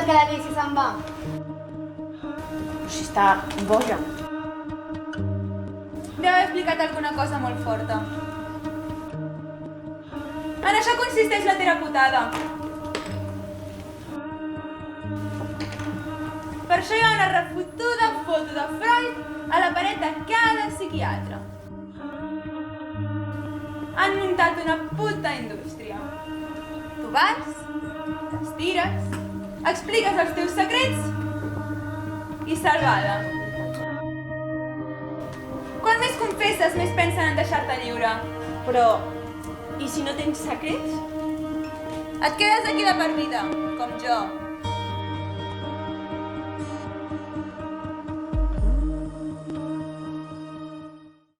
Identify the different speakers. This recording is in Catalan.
Speaker 1: deixat que la deixi se'n va?
Speaker 2: Però si està boja.
Speaker 3: Deu haver explicat alguna cosa molt forta. En això consisteix la teraputada. Per això hi ha una refotuda foto de Freud a la paret de cada psiquiatre. Han muntat una puta indústria. Tu vas, t'estires, expliques els teus secrets i salvada. Quan més confesses, més pensen en deixar-te lliure.
Speaker 2: Però, i si no tens secrets?
Speaker 3: Et quedes aquí de per vida, com jo.